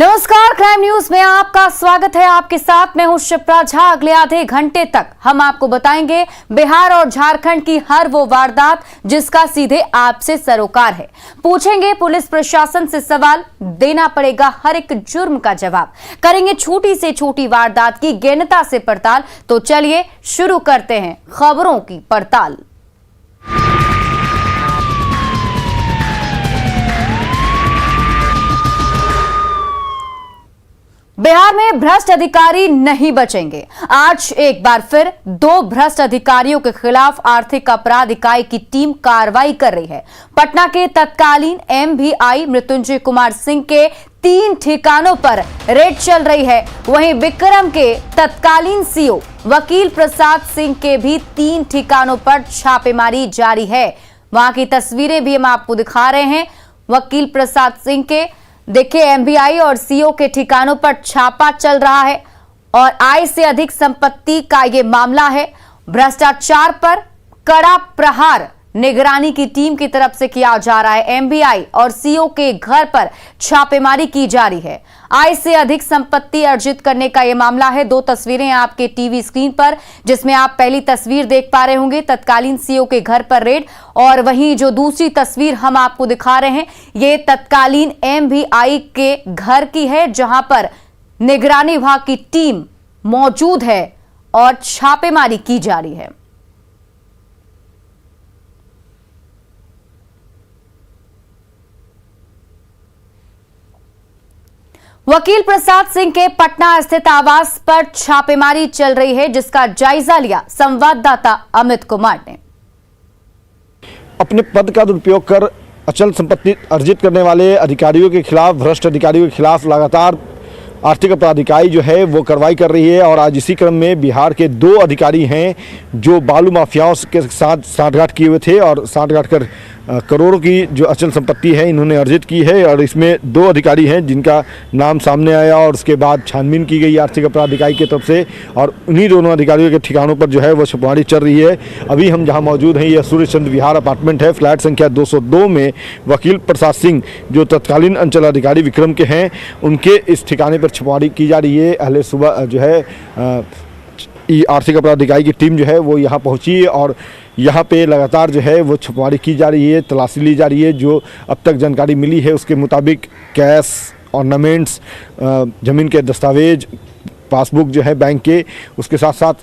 नमस्कार, crime news में आपका स्वागत है। आपके साथ मैं हूं शिप्रा झा। अगले आधे घंटे तक हम आपको बताएंगे बिहार और झारखंड की हर वो वारदात जिसका सीधे आपसे सरोकार है। पूछेंगे पुलिस प्रशासन से सवाल, देना पड़ेगा हर एक जुर्म का जवाब। करेंगे छोटी से छोटी वारदात की गहनता से पड़ताल। तो चलिए शुरू करते हैं खबरों की पड़ताल। बिहार में भ्रष्ट अधिकारी नहीं बचेंगे। आज एक बार फिर दो भ्रष्ट अधिकारियों के खिलाफ आर्थिक अपराध इकाई की टीम कार्रवाई कर रही है। पटना के तत्कालीन एमवीआई मृत्युंजय कुमार सिंह के 3 ठिकानों पर रेड चल रही है। वहीं विक्रम के तत्कालीन सीओ वकील प्रसाद सिंह के भी 3 ठिकानों पर छापेमारी जारी है। वहां की तस्वीरें भी हम आपको दिखा रहे हैं। वकील प्रसाद सिंह के देखिए, एमवीआई और सीओ के ठिकानों पर छापा चल रहा है और आय से अधिक संपत्ति का यह मामला है। भ्रष्टाचार पर कड़ा प्रहार निगरानी की टीम की तरफ से किया जा रहा है। एमवीआई और सीओ के घर पर छापेमारी की जा रही है। आय से अधिक संपत्ति अर्जित करने का यह मामला है। 2 तस्वीरें आपके टीवी स्क्रीन पर, जिसमें आप पहली तस्वीर देख पा रहे होंगे, तत्कालीन सीओ के घर पर रेड, और वहीं जो दूसरी तस्वीर हम आपको दिखा रहे हैं ये तत्कालीन एमवीआई के घर की है, जहां पर निगरानी विभाग की टीम मौजूद है और छापेमारी की जा रही है। वकील प्रसाद सिंह के पटना स्थित आवास पर छापेमारी चल रही है, जिसका जायजा लिया संवाददाता अमित कुमार ने। अपने पद का दुरुपयोग कर अचल संपत्ति अर्जित करने वाले अधिकारियों के खिलाफ, भ्रष्ट अधिकारियों के खिलाफ लगातार आर्थिक अपराध इकाई जो है वो कार्रवाई कर रही है। और आज इसी क्रम में बिहार के 2 अधिकारी हैं जो बालू माफियाओं के साथ सांठगांठ किए हुए थे और सांठगांठ कर करोड़ों की जो अचल संपत्ति है इन्होंने अर्जित की है। और इसमें 2 अधिकारी हैं जिनका नाम सामने आया और उसके बाद छानबीन की गई आर्थिक अपराध इकाई की तरफ से, और उन्हीं दोनों अधिकारियों के ठिकानों पर जो है वो छापेमारी चल रही है। अभी हम जहां मौजूद हैं यह सूर्य चंद्र विहार अपार्टमेंट है, फ्लैट संख्या 202 में वकील प्रसाद सिंह जो तत्कालीन अंचल अधिकारी विक्रम के हैं, उनके इस ठिकाने पर छापेमारी की जा रही है। अहले सुबह जो है आर्थिक अपराध इकाई की टीम जो है वो यहाँ पहुँची है और यहाँ पे लगातार जो है वो छापेमारी की जा रही है, तलाशी ली जा रही है। जो अब तक जानकारी मिली है उसके मुताबिक कैश, ऑर्नामेंट्स, ज़मीन के दस्तावेज, पासबुक जो है बैंक के, उसके साथ साथ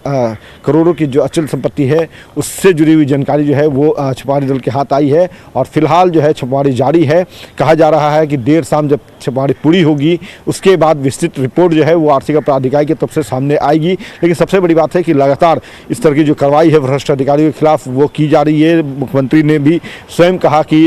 करोड़ों की जो अचल संपत्ति है उससे जुड़ी हुई जानकारी जो है वो छापेमारी दल के हाथ आई है। और फिलहाल जो है छापेमारी जारी है। कहा जा रहा है कि देर शाम जब छापेमारी पूरी होगी उसके बाद विस्तृत रिपोर्ट जो है वो आर्थिक अपराध इकाई की तरफ से सामने आएगी। लेकिन सबसे बड़ी बात है कि लगातार इस तरह की जो कार्रवाई है भ्रष्ट अधिकारियों के खिलाफ वो की जा रही है। मुख्यमंत्री ने भी स्वयं कहा कि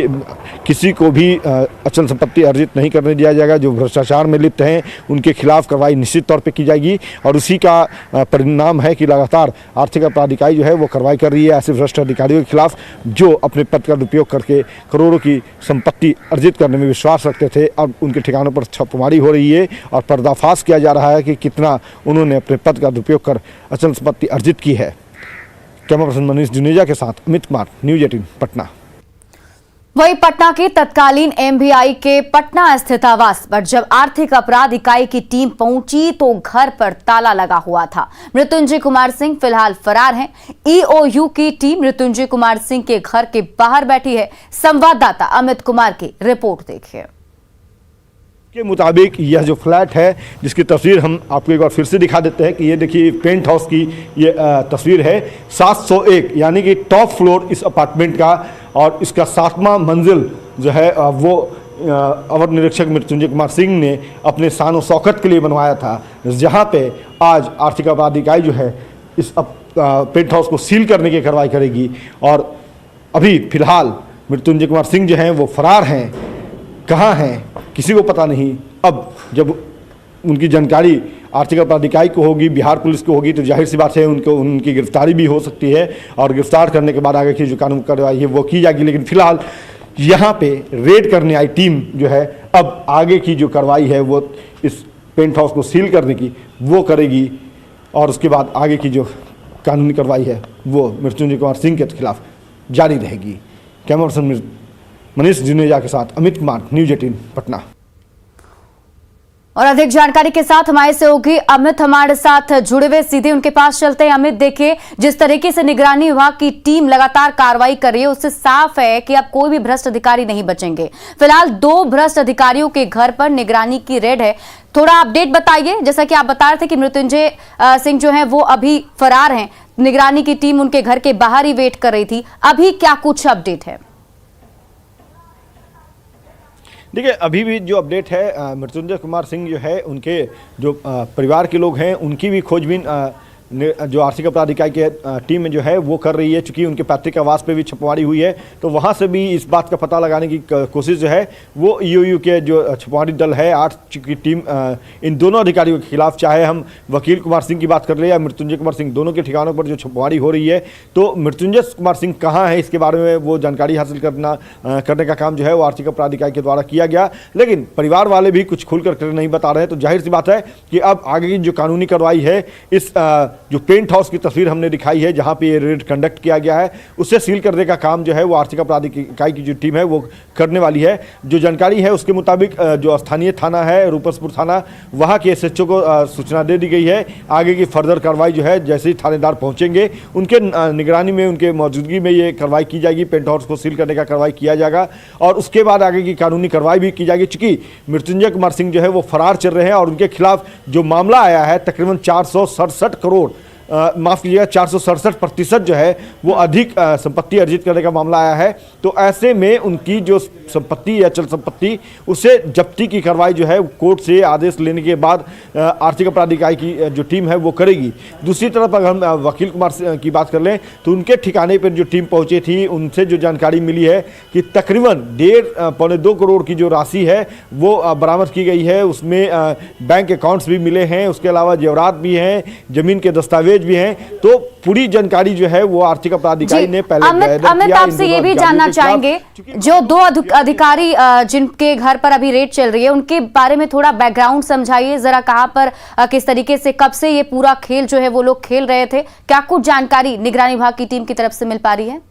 किसी को भी अचल संपत्ति अर्जित नहीं करने दिया जाएगा। जो भ्रष्टाचार में लिप्त हैं उनके खिलाफ कार्रवाई निश्चित तौर पर की जाएगी। और उसी का परिणाम है कि लगातार आर्थिक अपराध इकाई जो है वो कार्रवाई कर रही है ऐसे भ्रष्ट अधिकारियों के खिलाफ जो अपने पद का दुरुपयोग करके करोड़ों की संपत्ति अर्जित करने में विश्वास रखते थे। अब उनके ठिकानों पर छापेमारी हो रही है और पर्दाफाश किया जा रहा है कि कितना उन्होंने अपने पद का दुरुपयोग कर अचल संपत्ति अर्जित की है। कैमरा पर्सन मनीष जुनेजा के साथ अमित कुमार, न्यूज 18 पटना। वहीं पटना के तत्कालीन एमवीआई के पटना स्थित आवास पर जब आर्थिक अपराध इकाई की टीम पहुंची तो घर पर ताला लगा हुआ था। मृत्युंजय कुमार सिंह फिलहाल फरार हैं। ईओयू की टीम मृत्युंजय कुमार सिंह के घर के बाहर बैठी है। संवाददाता अमित कुमार की रिपोर्ट देखिए। के मुताबिक यह जो फ्लैट है जिसकी तस्वीर हम आपको एक बार फिर से दिखा देते हैं कि ये देखिए पेंट हाउस की ये तस्वीर है। 701 यानी कि टॉप फ्लोर इस अपार्टमेंट का, और इसका 7वां मंजिल जो है वो अवर निरीक्षक मृत्युंजय कुमार सिंह ने अपने शान और शौकत के लिए बनवाया था, जहाँ पे आज आर्थिक अपराध इकाई जो है इस पेंट हाउस को सील करने की कार्रवाई करेगी। और अभी फिलहाल मृत्युंजय कुमार सिंह जो हैं वो फरार हैं। कहाँ हैं किसी को पता नहीं। अब जब उनकी जानकारी आर्थिक अपराध इकाई को होगी, बिहार पुलिस को होगी, तो जाहिर सी बात है उनकी गिरफ्तारी भी हो सकती है और गिरफ्तार करने के बाद आगे की जो कानूनी कार्रवाई है वो की जाएगी। लेकिन फिलहाल यहाँ पे रेड करने आई टीम जो है अब आगे की जो कार्रवाई है वो इस पेंट हाउस को सील करने की वो करेगी और उसके बाद आगे की जो कानूनी कार्रवाई है वो मृत्युंजय कुमार सिंह के खिलाफ जारी रहेगी। कैमरा पर्सन मनीष जुनेजा के साथ अमित कुमार, न्यूज 18 पटना। और अधिक जानकारी के साथ हमारे सहयोगी अमित हमारे साथ जुड़े हुए, सीधे उनके पास चलते हैं। अमित, देखिए जिस तरीके से निगरानी विभाग की टीम लगातार कार्रवाई कर रही है, उससे साफ है कि अब कोई भी भ्रष्ट अधिकारी नहीं बचेंगे। फिलहाल 2 भ्रष्ट अधिकारियों के घर पर निगरानी की रेड है। थोड़ा अपडेट बताइए। जैसा कि आप बता रहे थे कि मृत्युंजय सिंह जो है वो अभी फरार हैं, निगरानी की टीम उनके घर के बाहर ही वेट कर रही थी। अभी क्या कुछ अपडेट है? देखिए, अभी भी जो अपडेट है, मृत्युंजय कुमार सिंह जो है उनके जो परिवार के लोग हैं उनकी भी खोजबीन जो आर्थिक अपराध इकाई के टीम में जो है वो कर रही है। चूंकि उनके पैतृक आवास पे भी छापेमारी हुई है, तो वहाँ से भी इस बात का पता लगाने की कोशिश जो है वो ईओयू के जो छापेमारी दल है 8 की टीम इन दोनों अधिकारियों के खिलाफ, चाहे हम वकील कुमार सिंह की बात कर ले या मृत्युंजय कुमार सिंह, दोनों के ठिकानों पर जो छापेमारी हो रही है। तो मृत्युंजय कुमार सिंह कहाँ है, इसके बारे में वो जानकारी हासिल करने का काम जो है वो आर्थिक अपराध इकाई के द्वारा किया गया। लेकिन परिवार वाले भी कुछ खुलकर नहीं बता रहे हैं। तो जाहिर सी बात है कि अब आगे की जो कानूनी कार्रवाई है, इस जो पेंट हाउस की तस्वीर हमने दिखाई है जहां पे ये रेड कंडक्ट किया गया है, उसे सील करने का काम जो है वो आर्थिक अपराध इकाई की जो टीम है वो करने वाली है। जो जानकारी है उसके मुताबिक जो स्थानीय थाना है रूपसपुर थाना, वहां के एसएचओ को सूचना दे दी गई है। आगे की फर्दर कार्रवाई जो है जैसे ही थानेदार पहुंचेंगे उनके निगरानी में, उनके मौजूदगी में ये कार्रवाई की जाएगी। पेंट हाउस को सील करने का कार्रवाई किया जाएगा और उसके बाद आगे की कानूनी कार्रवाई भी की जाएगी। चूंकि मृत्युंजय कुमार सिंह जो है वो फरार चल रहे हैं और उनके खिलाफ जो मामला आया है तकरीबन 467 करोड़, माफ कीजिएगा 467% जो है वो अधिक संपत्ति अर्जित करने का मामला आया है। तो ऐसे में उनकी जो संपत्ति या चल संपत्ति उसे जब्ती की कार्रवाई जो है कोर्ट से आदेश लेने के बाद आर्थिक अपराध इकाई की जो टीम है वो करेगी। दूसरी तरफ अगर हम वकील कुमार की बात कर लें तो उनके ठिकाने पर जो टीम पहुंची थी उनसे जो जानकारी मिली है कि तकरीबन 1.5-2 करोड़ की जो राशि है वो बरामद की गई है। उसमें बैंक अकाउंट्स भी मिले हैं, उसके अलावा जेवरात भी हैं, जमीन के दस्तावेज भी हैं। तो पूरी जानकारी जो है वो आर्थिक अपराध इकाई ने पहले अमित आपसे ये भी जानना चाहेंगे, जो 2 अधिकारी जिनके घर पर अभी रेड चल रही है उनके बारे में थोड़ा बैकग्राउंड समझाइए जरा। कहां पर किस तरीके से, कब से ये पूरा खेल जो है वो लोग खेल रहे थे? क्या कुछ जानकारी निगरानी विभाग की टीम की तरफ से मिल पा रही है?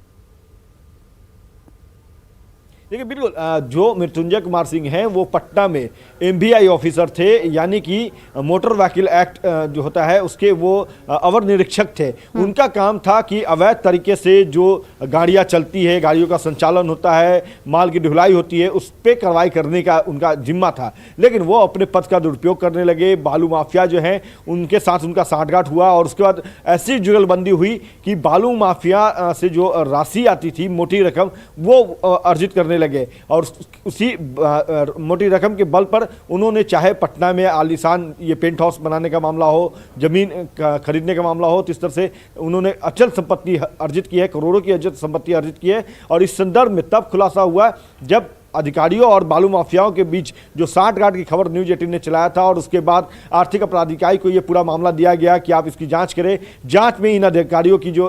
देखिए, बिल्कुल जो मृत्युंजय कुमार सिंह हैं वो पटना में एमवीआई ऑफिसर थे, यानी कि मोटर व्हीकल एक्ट जो होता है उसके वो अवर निरीक्षक थे। उनका काम था कि अवैध तरीके से जो गाड़ियां चलती है, गाड़ियों का संचालन होता है, माल की ढुलाई होती है, उस पर कार्रवाई करने का उनका जिम्मा था। लेकिन वो अपने पद का दुरुपयोग करने लगे। बालू माफिया जो है उनके साथ उनका साठगांठ हुआ और उसके बाद ऐसी जुगलबंदी हुई कि बालू माफिया से जो राशि आती थी, मोटी रकम, वो अर्जित करने लगे। और उसी मोटी रकम के बल पर उन्होंने चाहे पटना में आलीशान ये पेंट हाउस बनाने का मामला हो, जमीन खरीदने का मामला हो, तो इस तरह से उन्होंने अचल संपत्ति अर्जित की है, करोड़ों की अचल संपत्ति अर्जित की है। और इस संदर्भ में तब खुलासा हुआ जब अधिकारियों और बालू माफियाओं के बीच जो साठगांठ की खबर न्यूज 18 ने चलाया था और उसके बाद आर्थिक अपराध इकाई को ये पूरा मामला दिया गया कि आप इसकी जांच करें। जांच में इन अधिकारियों की जो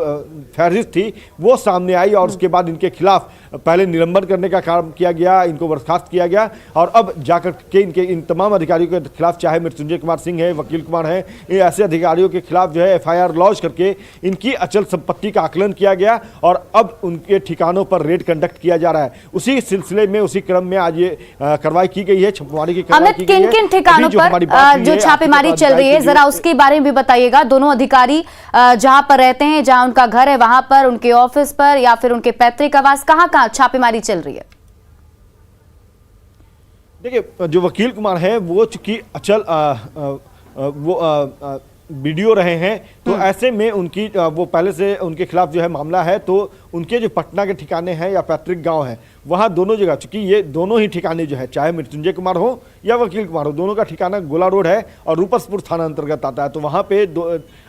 फहरिस्त थी वो सामने आई और उसके बाद इनके खिलाफ पहले निलंबन करने का काम किया गया, इनको बर्खास्त किया गया और अब जाकर के इन तमाम अधिकारियों के खिलाफ, चाहे मृत्युंजय कुमार सिंह है, वकील कुमार है, ये ऐसे अधिकारियों के खिलाफ जो है FIR लॉन्च करके इनकी अचल संपत्ति का आकलन किया गया और अब उनके ठिकानों पर रेड कंडक्ट किया जा रहा है। उसी सिलसिले में, उसी क्रम में आज ये कार्रवाई की गई है, छापेमारी की कार्रवाई की गई है। किन ठिकानों पर जो छापेमारी चल रही है जरा उसके बारे में भी बताइएगा। दोनों अधिकारी जहां पर रहते हैं, जहां उनका घर है वहां पर, उनके ऑफिस पर या फिर उनके पैतृक आवास, कहां कहां छापेमारी चल रही है? देखिए, जो वकील कुमार है वो चूंकि अचल वीडियो रहे हैं, तो ऐसे में उनकी वो पहले से उनके खिलाफ जो है मामला है। तो उनके जो पटना के ठिकाने हैं या पैतृक गांव है, वहाँ दोनों जगह, चूंकि ये दोनों ही ठिकाने जो है, चाहे मृत्युंजय कुमार हो या वकील कुमार हो, दोनों का ठिकाना गोला रोड है और रूपसपुर थाना अंतर्गत आता है। तो वहाँ पे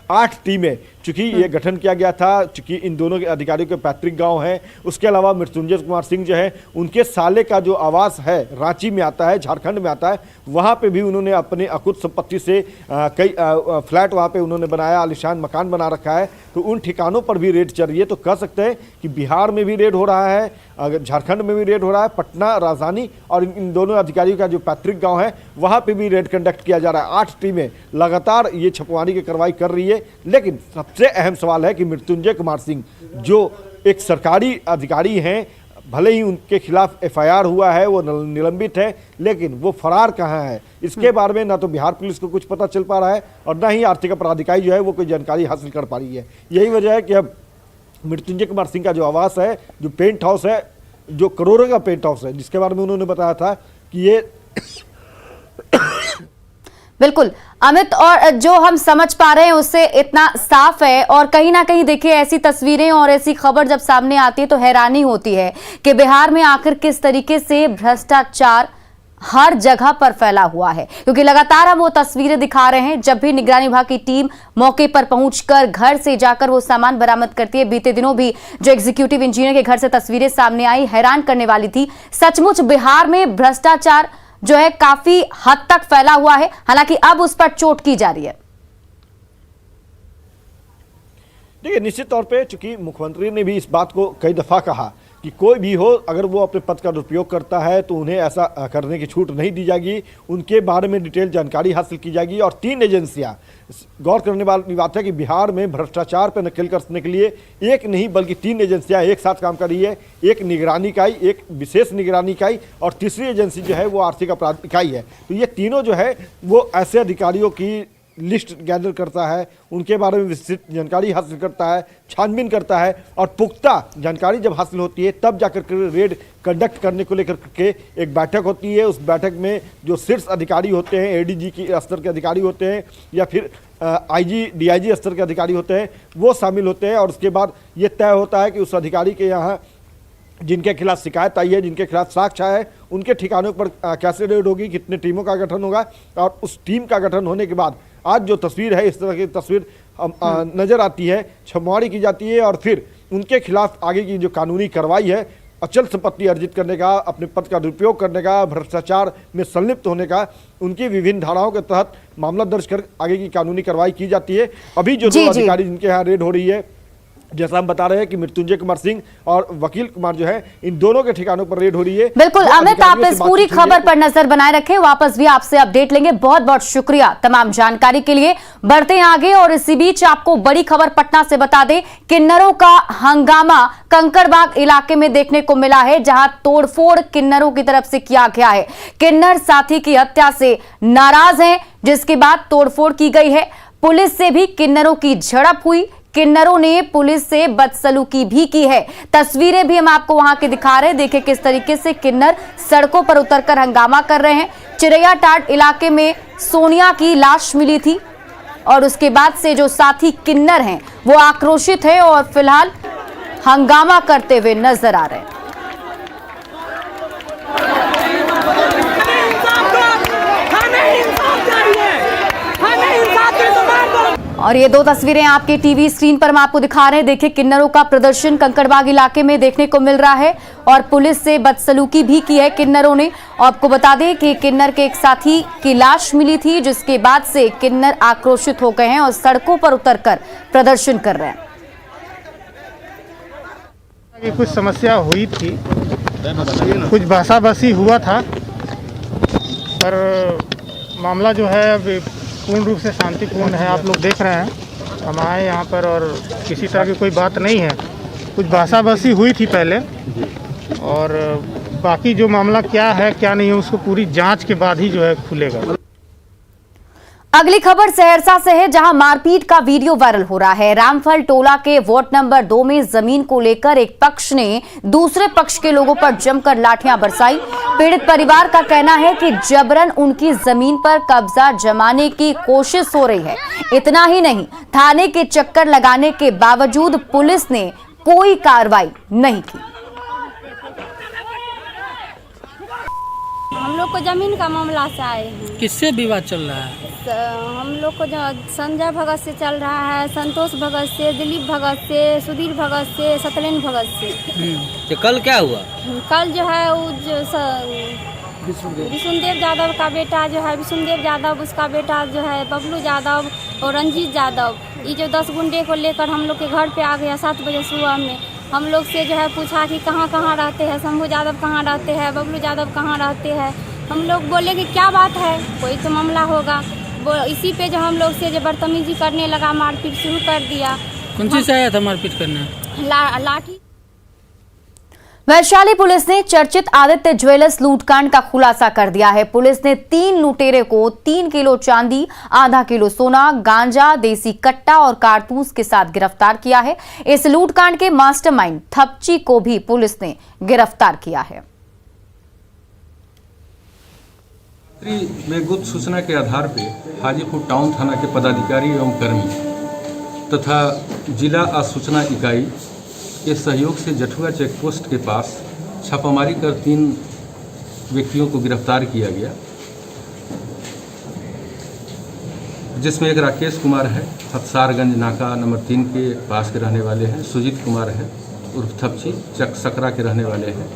8 टीमें, चूंकि ये गठन किया गया था, चूंकि इन दोनों के अधिकारियों के पैतृक गांव है। उसके अलावा मृत्युंजय कुमार सिंह जो है उनके साले का जो आवास है रांची में आता है, झारखंड में आता है, वहाँ पे भी उन्होंने अपने अकुत संपत्ति से कई फ्लैट वहाँ पे उन्होंने बनाया, आलिशान मकान बना रखा है। तो उन ठिकानों पर भी रेड चल रही है। तो कह सकते हैं कि बिहार में भी रेड हो रहा है, अगर झारखंड में भी रेड हो रहा है, पटना राजधानी और इन दोनों अधिकारियों का जो पैतृक गांव है वहां पे भी रेड कंडक्ट किया जा रहा है। 8 टीमें लगातार ये छापेमारी की कार्रवाई कर रही है। लेकिन सबसे अहम सवाल है कि मृत्युंजय कुमार सिंह जो एक सरकारी अधिकारी हैं, भले ही उनके खिलाफ एफआईआर हुआ है, वो निलंबित है, लेकिन वो फरार कहाँ है इसके बारे में ना तो बिहार पुलिस को कुछ पता चल पा रहा है और ना ही आर्थिक अपराध इकाई जो है वो कोई जानकारी हासिल कर पा रही है। यही वजह है कि अब मृत्युंजय कुमार सिंह का जो आवास है, जो पेंट हाउस है, जो करोड़ों का पेंट हाउस है, जिसके बारे में उन्होंने बताया था कि ये बिल्कुल अमित, और जो हम समझ पा रहे हैं उससे इतना साफ है। और कहीं ना कहीं देखिए, ऐसी तस्वीरें और ऐसी खबर जब सामने आती है तो हैरानी होती है कि बिहार में आखिर किस तरीके से भ्रष्टाचार हर जगह पर फैला हुआ है, क्योंकि लगातार हम वो तस्वीरें दिखा रहे हैं। जब भी निगरानी विभाग की टीम मौके पर पहुंचकर घर से जाकर वो सामान बरामद करती है, बीते दिनों भी जो एग्जीक्यूटिव इंजीनियर के घर से तस्वीरें सामने आई, हैरान करने वाली थी। सचमुच बिहार में भ्रष्टाचार जो है काफी हद तक फैला हुआ है, हालांकि अब उस पर चोट की जा रही है। देखिए, निश्चित तौर पे चूंकि मुख्यमंत्री ने भी इस बात को कई दफा कहा कि कोई भी हो, अगर वो अपने पद का दुरुपयोग करता है तो उन्हें ऐसा करने की छूट नहीं दी जाएगी, उनके बारे में डिटेल जानकारी हासिल की जाएगी। और 3 एजेंसियां, गौर करने वाली बात है कि बिहार में भ्रष्टाचार पर नकेल कसने के लिए एक नहीं बल्कि 3 एजेंसियां एक साथ काम कर रही है। एक निगरानी इकाई, एक विशेष निगरानी इकाई और तीसरी एजेंसी जो है वो आर्थिक अपराध इकाई है। तो ये तीनों जो है वो ऐसे अधिकारियों की लिस्ट गैदर करता है, उनके बारे में विस्तृत जानकारी हासिल करता है, छानबीन करता है और पुख्ता जानकारी जब हासिल होती है तब जाकर के रेड कंडक्ट करने को लेकर के एक बैठक होती है। उस बैठक में जो शीर्ष अधिकारी होते हैं, एडीजी की स्तर के अधिकारी होते हैं या फिर आईजी डीआईजी स्तर के अधिकारी होते हैं, वो शामिल होते हैं। और उसके बाद ये तय होता है कि उस अधिकारी के यहाँ जिनके खिलाफ शिकायत आई है, जिनके खिलाफ साक्ष्य है, उनके ठिकानों पर कैसे रेड होगी, कितने टीमों का गठन होगा। और उस टीम का गठन होने के बाद आज जो तस्वीर है, इस तरह की तस्वीर नजर आती है, छमवाड़ी की जाती है और फिर उनके खिलाफ आगे की जो कानूनी कार्रवाई है, अचल संपत्ति अर्जित करने का, अपने पद का दुरुपयोग करने का, भ्रष्टाचार में संलिप्त होने का, उनकी विभिन्न धाराओं के तहत मामला दर्ज कर आगे की कानूनी कार्रवाई की जाती है। अभी जो 2 अधिकारी जिनके यहाँ रेड हो रही है, जैसा हम बता रहे हैं कि मृत्युंजय कुमार सिंह और वकील कुमार जो है, इन दोनों के ठिकानों पर रेड हो रही है। बिल्कुल अमित, आप इस पूरी खबर पर नजर बनाए रखें, वापस भी आपसे अपडेट लेंगे। बहुत बहुत शुक्रिया तमाम जानकारी के लिए। बढ़ते हैं आगे और इसी बीच आपको बड़ी खबर पटना से बता दें, किन्नरों का हंगामा कंकड़बाग इलाके में देखने को मिला है, जहां तोड़फोड़ किन्नरों की तरफ से किया गया है। किन्नर साथी की हत्या से नाराज हैं, जिसके बाद तोड़फोड़ की गई है। पुलिस से भी किन्नरों की झड़प हुई, किन्नरों ने पुलिस से बदसलूकी भी की है। तस्वीरें भी हम आपको वहां के दिखा रहे हैं, देखिए किस तरीके से किन्नर सड़कों पर उतरकर हंगामा कर रहे हैं। चिरैया टाट इलाके में सोनिया की लाश मिली थी और उसके बाद से जो साथी किन्नर हैं वो आक्रोशित है और फिलहाल हंगामा करते हुए नजर आ रहे हैं। और ये 2 तस्वीरें आपके टीवी स्क्रीन पर हम आपको दिखा रहे हैं। देखिए किन्नरों का प्रदर्शन कंकड़बाग इलाके में देखने को मिल रहा है और पुलिस से बदसलूकी भी की है किन्नरों ने। और आपको बता दें कि किन्नर के एक साथी की लाश मिली थी, जिसके बाद से किन्नर आक्रोशित हो गए हैं और सड़कों पर उतरकर प्रदर्शन कर रहे हैं। कुछ समस्या हुई थी, कुछ बहसाबसी हुआ था, पर मामला जो है अब पूर्ण रूप से शांतिपूर्ण है। आप लोग देख रहे हैं हम आए यहाँ पर और किसी तरह की कोई बात नहीं है। कुछ बहसाबसी हुई थी पहले और बाकी जो मामला क्या है क्या नहीं है उसको पूरी जांच के बाद ही जो है खुलेगा। अगली खबर सहरसा से है, जहां मारपीट का वीडियो वायरल हो रहा है। रामफल टोला के वार्ड नंबर 2 में जमीन को लेकर एक पक्ष ने दूसरे पक्ष के लोगों पर जमकर लाठियां बरसाई। पीड़ित परिवार का कहना है कि जबरन उनकी जमीन पर कब्जा जमाने की कोशिश हो रही है। इतना ही नहीं, थाने के चक्कर लगाने के बावजूद पुलिस ने कोई कार्रवाई नहीं की। हम लोग को जमीन का मामला से आए हैं। किससे विवाद चल रहा है? हम लोग को जो संजय भगत से चल रहा है, संतोष भगत से, दिलीप भगत से, सुधीर भगत से, सत्येंद्र भगत से। तो कल क्या हुआ? कल जो है वो जो विष्णुदेव यादव का बेटा जो है, विष्णुदेव यादव, उसका बेटा जो है बबलू यादव और रंजीत यादव, ये जो 10 गुंडे को लेकर हम लोग के घर पे आ गया 7 बजे सुबह में। हम लोग से जो है पूछा कि कहाँ कहाँ रहते हैं, शंभू यादव कहाँ रहते हैं, बबलू यादव कहाँ रहते हैं। हम लोग बोले कि क्या बात है, कोई तो मामला होगा। इसी पे जो हम लोग से जो बदतमीजी करने लगा, मारपीट शुरू कर दिया। कौन सी से आया था मारपीट करने? लाठी। वैशाली पुलिस ने चर्चित आदित्य ज्वेलर्स लूटकांड का खुलासा कर दिया है। पुलिस ने 3 लुटेरे को 3 किलो चांदी, आधा किलो सोना, गांजा, देसी कट्टा और कारतूस के साथ गिरफ्तार किया है। इस लूटकांड के मास्टरमाइंड थपची को भी पुलिस ने गिरफ्तार किया है। में गुप्त सूचना के आधार पर हाजीपुर टाउन थाना के पदाधिकारी एवं कर्मी तथा जिला आसूचना इकाई के सहयोग से जठुआ चेक पोस्ट के पास छापामारी कर 3 व्यक्तियों को गिरफ्तार किया गया, जिसमें एक राकेश कुमार है, हथसारगंज नाका नंबर 3 के पास के रहने वाले हैं, सुजीत कुमार है उर्फ थपची चक सकरा के रहने वाले हैं,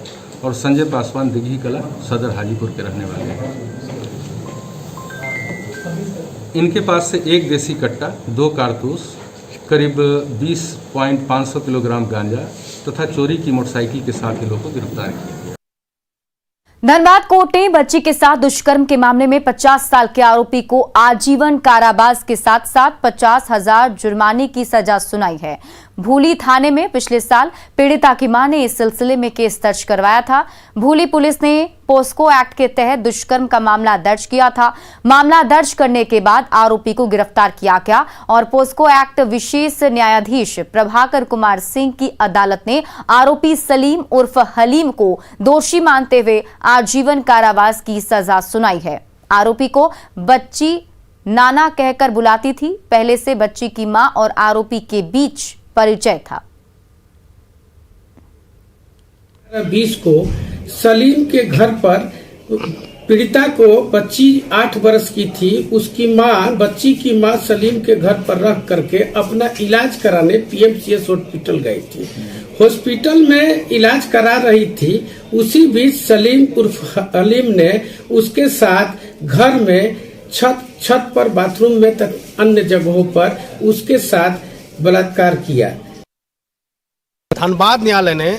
और संजय पासवान दिघी कला सदर हाजीपुर के रहने वाले हैं। इनके पास से 1 देसी कट्टा, 2 कारतूस, करीब 20.500 किलोग्राम गांजा तथा चोरी की मोटरसाइकिल के साथ ही लोगों को गिरफ्तार किया। धनबाद कोर्ट ने बच्ची के साथ दुष्कर्म के मामले में 50 साल के आरोपी को आजीवन कारावास के साथ साथ 50,000 जुर्माने की सजा सुनाई है। भूली थाने में पिछले साल पीड़िता की मां ने इस सिलसिले में केस दर्ज करवाया था। भूली पुलिस ने पोस्को एक्ट के तहत दुष्कर्म का मामला दर्ज किया था। मामला दर्ज करने के बाद आरोपी को गिरफ्तार किया गया और पोस्को एक्ट विशेष न्यायाधीश प्रभाकर कुमार सिंह की अदालत ने आरोपी सलीम उर्फ हलीम को दोषी मानते हुए आजीवन कारावास की सजा सुनाई है। आरोपी को बच्ची नाना कहकर बुलाती थी। पहले से बच्ची की मां और आरोपी के बीच परिचय था। 20 को सलीम के घर पर पीड़िता को बच्ची 8 वर्ष की थी, उसकी मां, बच्ची की मां सलीम के घर पर रख करके अपना इलाज कराने पीएमसीएच हॉस्पिटल गई थी। हॉस्पिटल में इलाज करा रही थी, उसी बीच सलीम उर्फ हलीम ने उसके साथ घर में छत पर, बाथरूम में तथा अन्य जगहों पर उसके साथ बलात्कार किया। धनबाद न्यायालय ने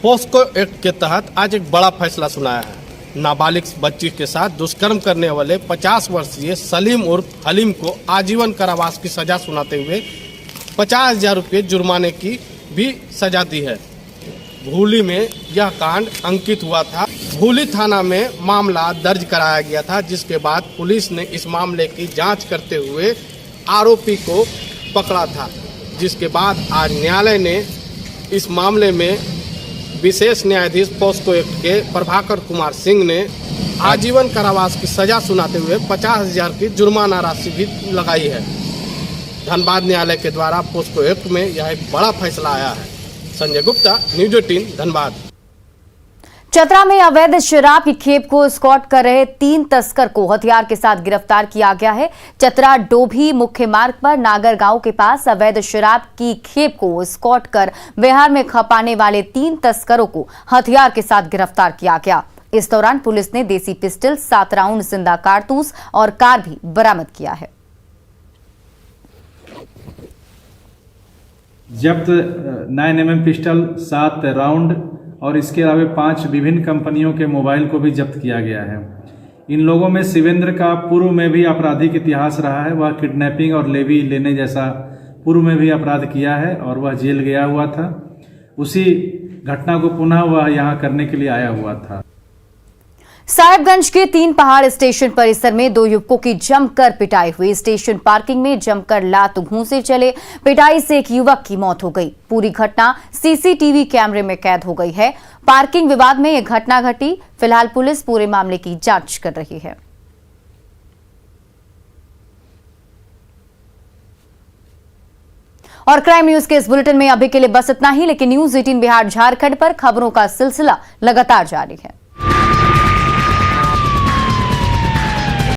पोस्को एक्ट के तहत आज एक बड़ा फैसला सुनाया है। नाबालिग बच्ची के साथ दुष्कर्म करने वाले 50 वर्षीय सलीम उर्फ हलीम को आजीवन कारावास की सजा सुनाते हुए 50,000 रुपये जुर्माने की भी सजा दी है। भूली में यह कांड अंकित हुआ था। भूली थाना में मामला दर्ज कराया गया था, जिसके बाद पुलिस ने इस मामले की जांच करते हुए आरोपी को पकड़ा था, जिसके बाद आज न्यायालय ने इस मामले में विशेष न्यायाधीश पोस्को एक्ट के प्रभाकर कुमार सिंह ने आजीवन कारावास की सजा सुनाते हुए 50,000 की जुर्माना राशि भी लगाई है। धनबाद न्यायालय के द्वारा पोस्को एक्ट में यह एक बड़ा फैसला आया है। संजय गुप्ता, न्यूज 18 धनबाद। चतरा में अवैध शराब की खेप को स्कॉट कर रहे 3 तस्कर को हथियार के साथ गिरफ्तार किया गया है। चतरा डोभी मुख्य मार्ग पर नागर गांव के पास अवैध शराब की खेप को स्कॉट कर बिहार में खपाने वाले 3 तस्करों को हथियार के साथ गिरफ्तार किया गया। इस दौरान पुलिस ने देसी पिस्टल, 7 राउंड जिंदा कारतूस और कार भी बरामद किया है। जब्त 9mm पिस्टल, 7 राउंड और इसके अलावा 5 विभिन्न कंपनियों के मोबाइल को भी जब्त किया गया है। इन लोगों में शिवेंद्र का पूर्व में भी आपराधिक इतिहास रहा है। वह किडनैपिंग और लेवी लेने जैसा पूर्व में भी अपराध किया है और वह जेल गया हुआ था। उसी घटना को पुनः वह यहाँ करने के लिए आया हुआ था। साहिबगंज के 3 पहाड़ स्टेशन परिसर में 2 युवकों की जमकर पिटाई हुई। स्टेशन पार्किंग में जमकर लात घूंसे चले। पिटाई से एक युवक की मौत हो गई। पूरी घटना सीसीटीवी कैमरे में कैद हो गई है। पार्किंग विवाद में यह घटना घटी। फिलहाल पुलिस पूरे मामले की जांच कर रही है। और क्राइम न्यूज के इस बुलेटिन में अभी के लिए बस इतना ही, लेकिन न्यूज 18 बिहार झारखंड पर खबरों का सिलसिला लगातार जारी है।